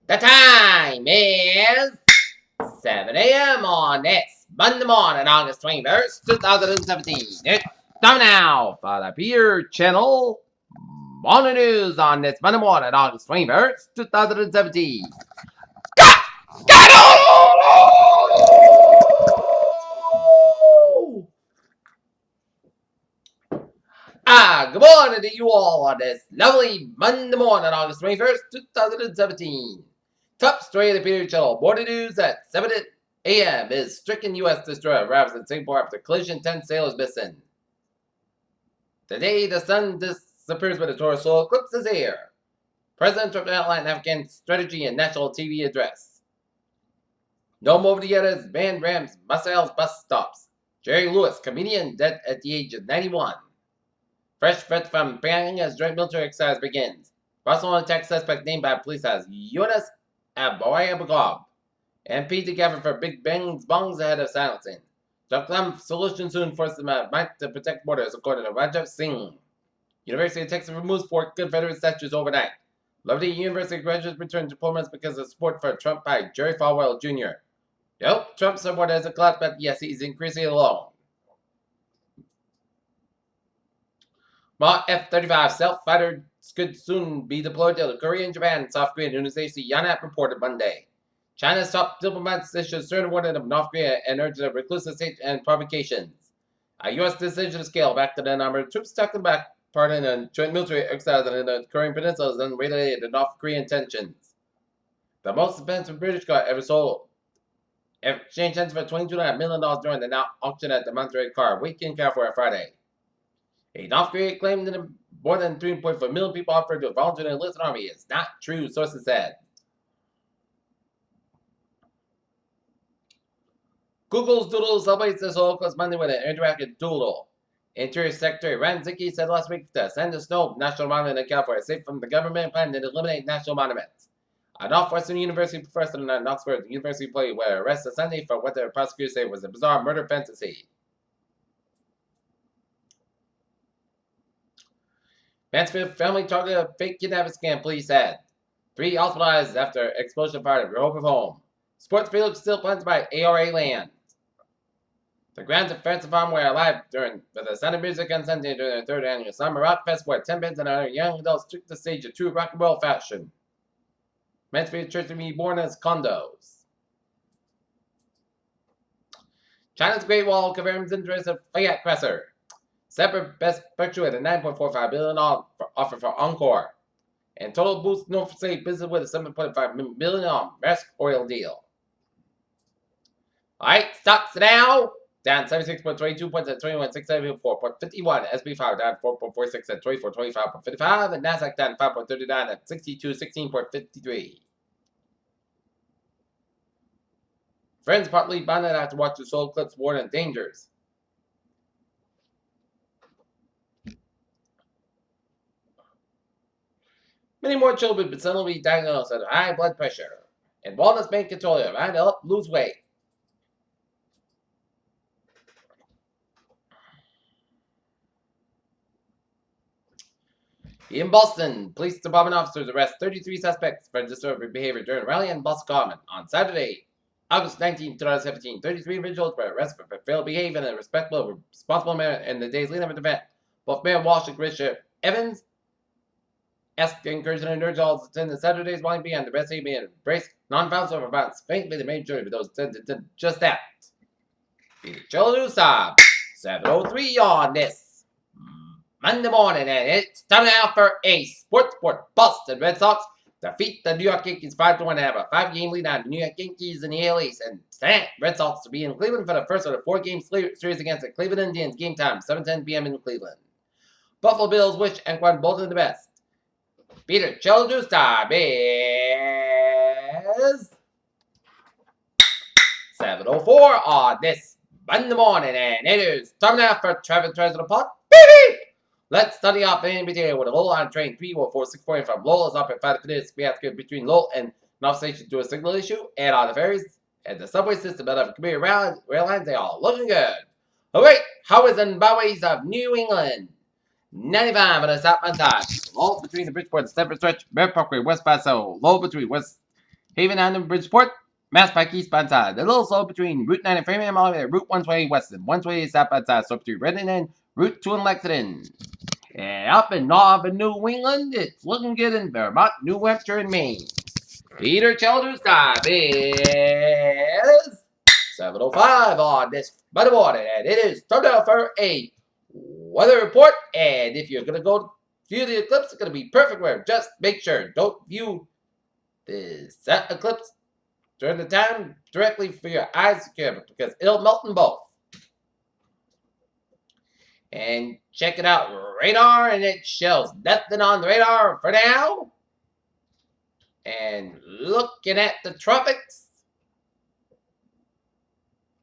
The time is 7 a.m. on this Monday morning, August 21st, 2017. It's time now for the Beer Channel Morning News on this Monday morning, August 21st, 2017. Good morning to you all on this lovely Monday morning, August 21st, 2017. Top story of the Peter Channel Morning News at 7 a.m. is stricken U.S. destroyer arrives in Singapore after collision, 10 sailors missing. Today, the sun disappears with a Taurus solar eclipse is here. President Trump outlined Afghan strategy in national TV address. No movie theaters, banned Rams, missiles, bus stops. Jerry Lewis, comedian, dead at the age of 91. Fresh threat from Pyongyang as joint military exercise begins. Barcelona attack suspect named by police as Yunus Aboyabagov. MP together for Big Bang's bongs ahead of silencing. Joklam solution soon forces might to protect borders, according to Rajat Singh. University of Texas removes 4 Confederate statues overnight. Liberty University graduates return diplomats because of support for Trump by Jerry Falwell Jr. Nope, Trump's support has a collapse, but yes, he's increasing alone. Mark F-35 self-fighter could soon be deployed to Korea, Japan, and South Korea, News Agency Yonhap reported Monday. China's top diplomats issued stern warning of North Korea and urged a reclusive state and provocations. A U.S. decision to scale back to the number of troops stuck in back part in a joint military exercise in the Korean Peninsula is unrelated to North Korean tensions. The most expensive British car ever sold exchanged hands for $22 million during the now auction at the Monterey Car Week in California Friday. A North Korea claimed that more than 3.4 million people offered to volunteer in the enlisted army is not true, sources said. Google's Doodle celebrates this Holocaust Monday with an interactive doodle. Interior Secretary Ron Zicki said last week that Sandra Snow National Monument in California safe from the government plan to eliminate national monuments. A Northwestern University professor in Oxford University employee were arrested Sunday for what the prosecutors say was a bizarre murder fantasy. Mansfield family targeted a fake kidnapping scam, police said. 3 hospitalized after explosion fired at Rehoboth home. Sports field still planted by ARA land. The grounds of Fancy Farm were alive during the Sound of Music on Sunday during the 3rd annual Summer Rock Fest, where 10 bands and other young adults took the stage in true rock and roll fashion. Mansfield Church to be born as condos. China's Great Wall confirms interest of Fiat Chrysler. Separate best picture at a $9.45 billion offer for Encore. And total boost North State business with a $7.5 billion Maersk oil deal. Alright, stocks now. Down 76.22 points at 21,674.51. SP5 down 4.46 at 2425.55. And NASDAQ down 5.39 at 6216.53. Friends partly bonded out to watch the solar eclipse warn dangers. Many more children will suddenly be diagnosed with high blood pressure. And wellness bank control you and help lose weight. In Boston, police department officers arrest 33 suspects for disturbing behavior during a rally in Boston Common on Saturday, August 19, 2017. 33 individuals were arrested for failed behavior in a respectful, responsible manner in the days leading up to the event. Both Mayor Walsh and Commissioner Evans asked the encouragement and urged all to attend the Saturday's morning beyond the best evening and embrace non-violence over violence. Faintly, the majority of those attended did just that. Peter Childers, 7:03 on this Monday morning, and it's time now for a sports report. Boston Red Sox defeat the New York Yankees 5-1 and have a 5-game lead on the New York Yankees in the AL East. And tonight, Red Sox to be in Cleveland for the first of the 4-game series against the Cleveland Indians. Game time, 7:10 p.m. in Cleveland. Buffalo Bills wish Anquan Bolton the best. Peter Childers time is 7:04 on this Monday morning, and it is time now for Travis Tries to the Pot. Let's study off the NBA with a Lowell on train 31464 from Lowell is up at 5 minutes between Lowell and North Station due to a signal issue, and on the ferries and the subway system out of commuter rail lines, they all looking good. Alright, Howards and Bowies of New England. 95 on the southbound side. Low between the Bridgeport and Stanford stretch, Bear Parkway westbound, so low between West Haven Island, Bridgeport, Mass Pike eastbound side. The little slope between Route 9 and Framingham all the way to Route 120 west and 128 southbound side. Slope between Redden and Route 2 and Lexington. And up in Northern New England, it's looking good in Vermont, New Hampshire, and Maine. Peter Childers time is 7:05 on this Monday morning, and it is time now for a weather report. And if you're gonna go view the eclipse, it's gonna be perfect weather. Just make sure don't view the set eclipse during the time directly for your eyes because it'll melt them both. And check it out, radar, and it shows nothing on the radar for now. And looking at the tropics,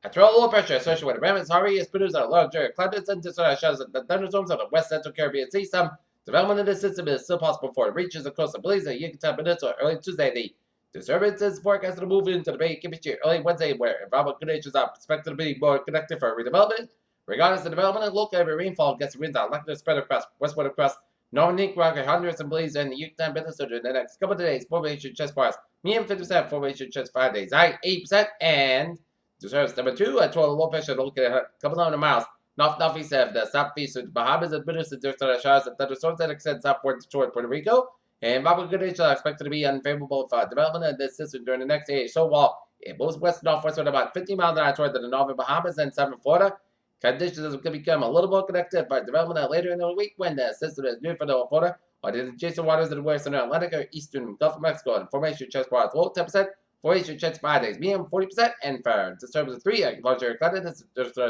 a low pressure associated with the Rammons Harvey is produced on a large area of clouds and shows that the thunderstorms on the west central Caribbean Sea. Some development of the system is still possible before it reaches the coast of Belize and Yucatan Peninsula early Tuesday. The disturbances forecasted to move into the Bay Hemisphere early Wednesday, where environmental conditions are expected to be more conducive for redevelopment. Regardless of the development of local heavy rainfall, gets winds are likely to spread across westward across northern Nicaragua, Honduras, and Belize, and the Yucatan Peninsula during the next couple of days. Formation chest bars, medium 50%, formation chest 5 days, high 8%, and deserves number 2, a total low pressure located a couple hundred miles northeast of the southeast of the Bahamas and British and showers and thunderstorms that extend southward toward Puerto Rico. And environmental conditions are expected to be unfavorable for development of this system during the next day. So while it moves west-northwestward about 50 miles an hour toward the northern Bahamas and southern Florida, conditions can become a little more conducive for development later in the week when the system is new for the Florida or the adjacent waters of the western Atlantic or eastern Gulf of Mexico. And formation chest bars low 10%, formation chest 5 days, medium 40%, and for disturbance 3, a larger clouded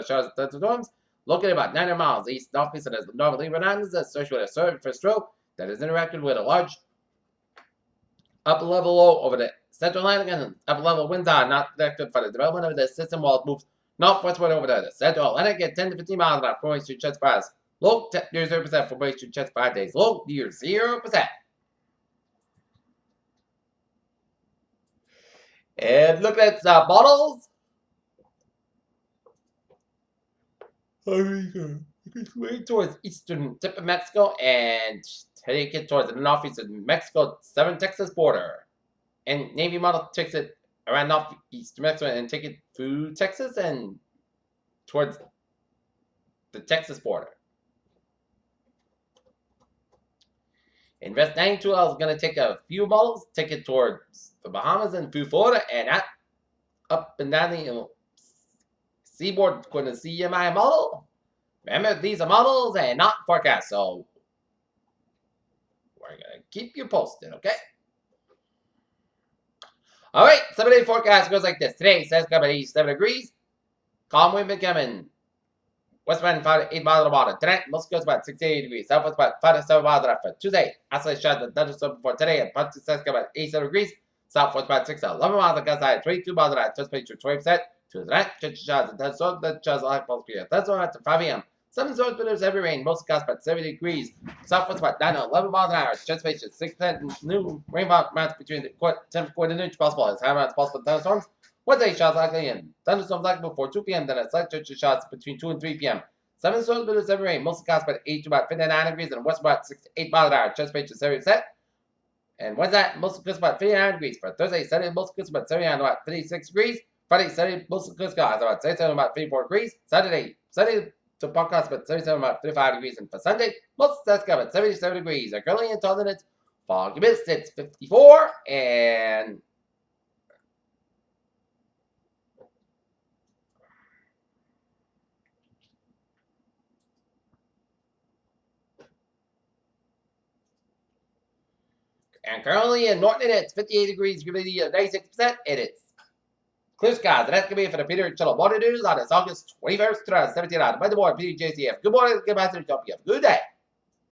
showers and thunderstorms located about 900 miles east northeast of the northerly Rhode Island is associated with a surface stroke that is interacted with a large upper level low over the central Atlantic, and upper level winds are not connected for the development of the system while it moves northwestward over the central Atlantic at 10 to 15 miles an hour. Formation chest bars low near 0%, formation chest 5 days, low near 0%. And look at the models. Way towards eastern tip of Mexico and take it towards the northeast of Mexico, southern Texas border. And Navy model takes it around northeast Mexico and take it through Texas and towards the Texas border. Invest 92L is going to take a few models, take it towards the Bahamas and through Florida, and up and down the seaboard according to the CMI model. Remember, these are models and not forecasts, so we're going to keep you posted, okay? All right, 7-day forecast goes like this. Today, says coming 87 degrees. Calm wind becoming westbound 5 to 8 miles an hour. Tonight, most goes about 68 degrees. Southwest about 5 to 7 miles an hour. For Tuesday, isolated shots and thunderstorms before today. And Punch says about 87 degrees. Southwest about 6 to 11 miles on side. 22 miles an hour. Just page 20%. To the night, shots and thunderstorms. Then shots a lot of speed. That's all after 5 a.m. Some storms produce heavy rain. Most gusts about 70 degrees. Southwest about 9 to 11 miles an hour. Just page 6%. New rainfall amounts between the 10 to 40 inch possible. As high amounts possible thunderstorms. Wednesday, shots likely in. Thunderstorms likely before 2 p.m. Then a slight chance of shots between 2 and 3 p.m. Some storms produce heavy rain. Most gusts about 8 to about 59 degrees. And west about 6 to 8 miles an hour. Just page 70%. And Wednesday, most gusts about 59 degrees. For Thursday, Sunday, most gusts about 79 to about 36 degrees. Friday, Saturday, most of the gusts about 37 about 34 degrees. Saturday, to podcast about 37 about 35 degrees. And for Sunday, most of the gusts about 77 degrees. Are currently in Tottenham, it's foggy mist, it's 54. And currently in Norton, it's 58 degrees, humidity of 96%. It is clear skies, and that's going to be for the Peter Channel Water News on this August 21st, 2017. On the board, PJCF. Good morning, good afternoon, good day.